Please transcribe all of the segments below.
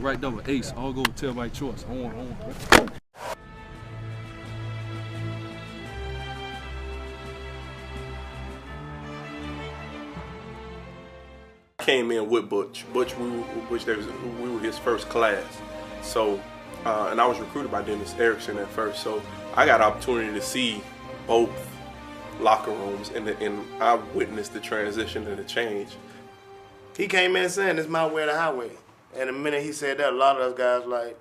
right there with ace. I'll go tell by choice. I want. Came in with Butch. Butch, we were his first class. So, and I was recruited by Dennis Erickson at first. So I got an opportunity to see both locker rooms, and I witnessed the transition and the change. He came in saying, "This is my way or the highway." And the minute he said that, a lot of those guys like,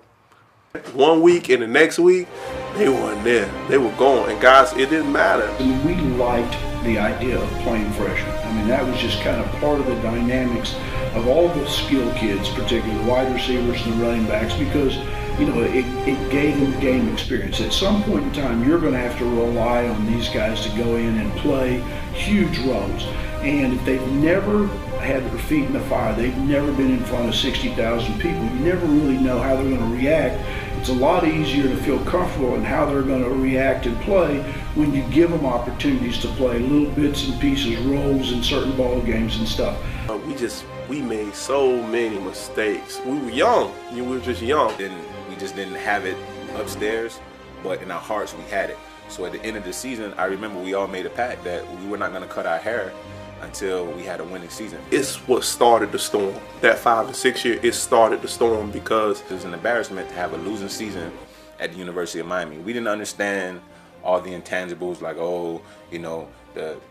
1 week and the next week, they weren't there. They were gone. And guys, it didn't matter. I mean, we liked the idea of playing freshmen. I mean, that was just kind of part of the dynamics of all the skilled kids, particularly the wide receivers and the running backs, because, you know, it gave them game experience. At some point in time, you're going to have to rely on these guys to go in and play huge roles. And if they've never had their feet in the fire, they've never been in front of 60,000 people, you never really know how they're going to react. It's a lot easier to feel comfortable in how they're going to react and play when you give them opportunities to play little bits and pieces, roles in certain ball games and stuff. We made so many mistakes. We were young. We were just young. We just didn't have it upstairs, but in our hearts we had it. So at the end of the season, I remember we all made a pact that we were not going to cut our hair until we had a winning season. It's what started the storm. That 5 to 6 year, it started the storm because it was an embarrassment to have a losing season at the University of Miami. We didn't understand all the intangibles, like, oh, you know, the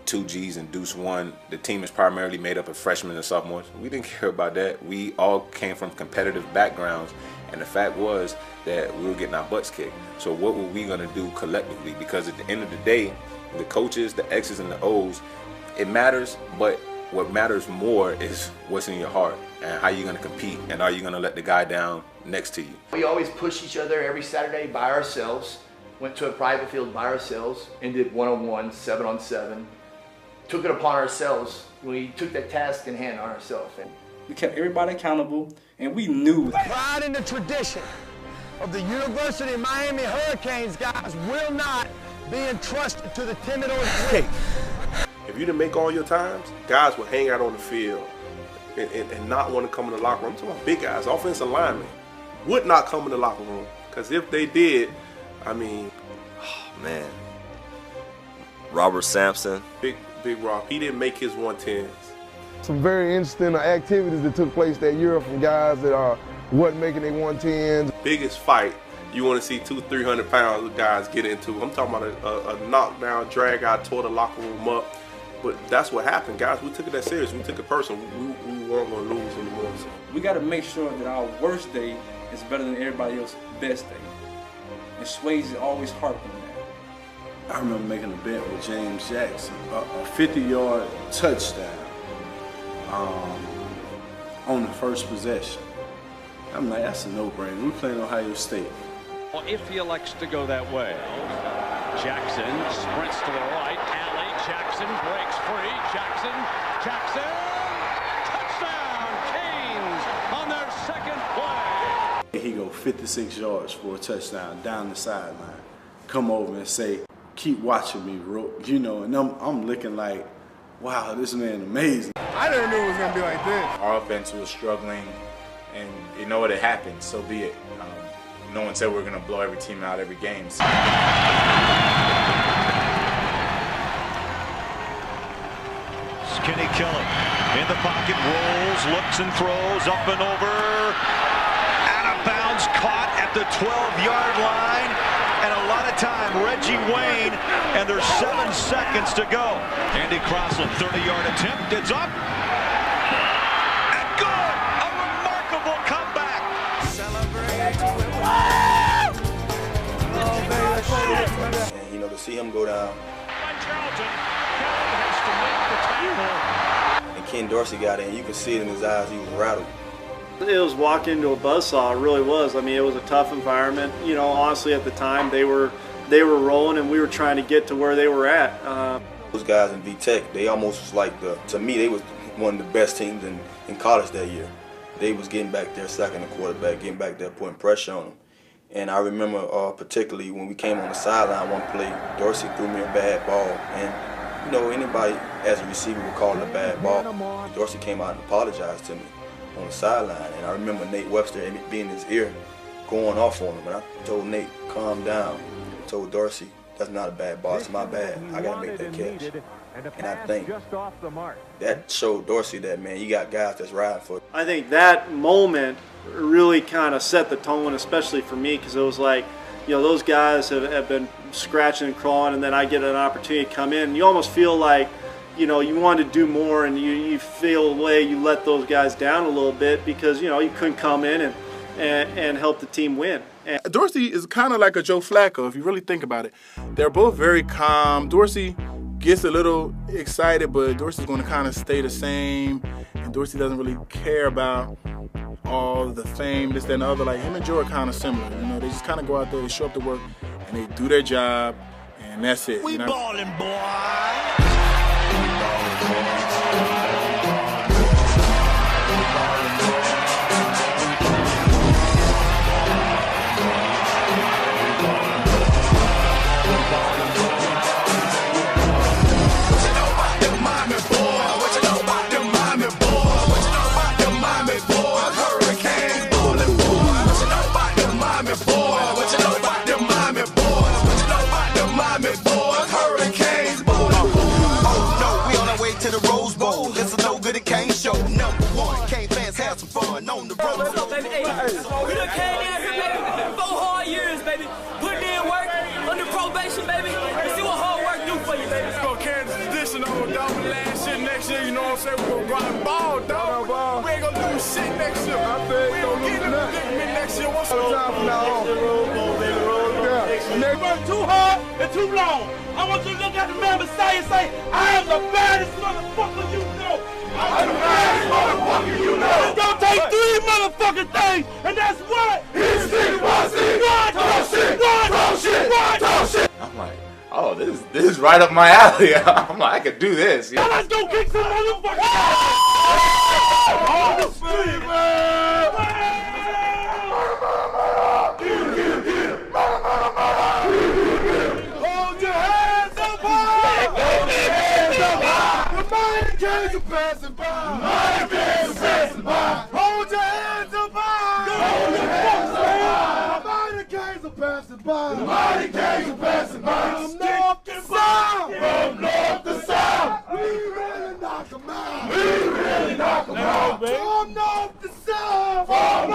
2 Gs and Deuce 1. The team is primarily made up of freshmen and sophomores. We didn't care about that. We all came from competitive backgrounds, and the fact was that we were getting our butts kicked. So what were we gonna do collectively? Because at the end of the day, the coaches, the X's and the O's, it matters, but what matters more is what's in your heart and how you're going to compete, and are you going to let the guy down next to you. We always pushed each other every Saturday by ourselves, went to a private field by ourselves and did 1-on-1, 7-on-7. Took it upon ourselves. We took that task in hand on ourselves. We kept everybody accountable, and we knew. Pride in the tradition of the University of Miami Hurricanes, guys, will not be entrusted to the timid or weak. If you didn't make all your times, guys would hang out on the field and not want to come in the locker room. I'm talking about big guys, offensive linemen, would not come in the locker room. Because if they did, I mean, oh, man. Robert Sampson. Big Rob, he didn't make his 110s. Some very interesting activities that took place that year from guys that wasn't making their 110s. Biggest fight you want to see 200-300 pounds guys get into. I'm talking about a knockdown, drag out, tore the locker room up. But that's what happened, guys. We took it that serious. We took it personal. We weren't going to lose anymore. So. We got to make sure that our worst day is better than everybody else's best day. And Swayze always harped on that. I remember making a bet with James Jackson, a 50-yard touchdown on the first possession. I'm like, that's a no-brainer. We playing Ohio State. Well, if he elects to go that way. Jackson sprints to the right. Alley. Jackson breaks free. Jackson. Touchdown. Canes on their second play. He go 56 yards for a touchdown down the sideline. Come over and say, keep watching me, bro. You know, and I'm looking like, wow, this man amazing. I never knew it was going to be like this. Our offense was struggling, and you know what, it happened, so be it. No one said we're going to blow every team out every game. So. Kenny Kelly in the pocket, rolls, looks and throws, up and over, out of bounds, caught at the 12-yard line, and a lot of time, Reggie Wayne, and there's 7 seconds to go. Andy Crossland, 30-yard attempt, it's up, and good! A remarkable comeback! celebrate. And, you know, to see him go down. And Ken Dorsey got in, you could see it in his eyes, he was rattled. It was walking into a buzzsaw, it really was. I mean, it was a tough environment. You know, honestly, at the time, they were rolling and we were trying to get to where they were at. Those guys in V-Tech, they almost was like, to me, they was one of the best teams in college that year. They was getting back there, sacking the quarterback, getting back there, putting pressure on them. And I remember particularly when we came on the sideline one play, Dorsey threw me a bad ball. And, you know, anybody as a receiver would call it a bad ball. Dorsey came out and apologized to me on the sideline, and I remember Nate Webster being in his ear, going off on him, and I told Nate, calm down. I told Dorsey, that's not a bad ball, it's my bad. I gotta make that catch. And I think that showed Dorsey that, man, you got guys that's riding for it. I think that moment really kind of set the tone, especially for me, because it was like, you know, those guys have been scratching and clawing, and then I get an opportunity to come in. And you almost feel like, you know, you want to do more, and you feel the way you let those guys down a little bit because, you know, you couldn't come in and help the team win. And Dorsey is kind of like a Joe Flacco, if you really think about it. They're both very calm. Dorsey gets a little excited, but Dorsey's going to kind of stay the same. And Dorsey doesn't really care about all the fame, this, that, and the other. Like, him and Joe are kind of similar. You know, they just kind of go out there, they show up to work, and they do their job, and that's it. We you know? ballin', boy. On the road. What's up, baby? Hey, we done came down here, baby. 4 hard years, baby. Putting in work, under probation, baby. And see what hard work do for you, baby. Let's go Kansas edition on dog. Last year, next year, you know what I'm saying? We're gonna grind ball, dog. We ain't gonna lose shit next year. We ain't gonna get in the predicament next year. What's up? Time from now on. They run too hard and too long. I want you to look at the man beside you and say, I am the baddest motherfucker you know. I'm the baddest motherfucker you know. It's gonna take 3 motherfucking things, and that's what? Hit stick, one stick, talk shit. I'm like, oh, this is right up my alley. I'm like, I could do this. Now let's go kick some motherfuckers ass. On the street, man. Hold your hands up high. Hold your hands up high. The mighty kings are passing by. Mighty kings are passing by. Hold your hands up high. Hold your hands up high. The mighty kings are passing by. The mighty kings are passing by. From north to south. From north to south. We really knock 'em out. We really knock 'em out. From north to south. From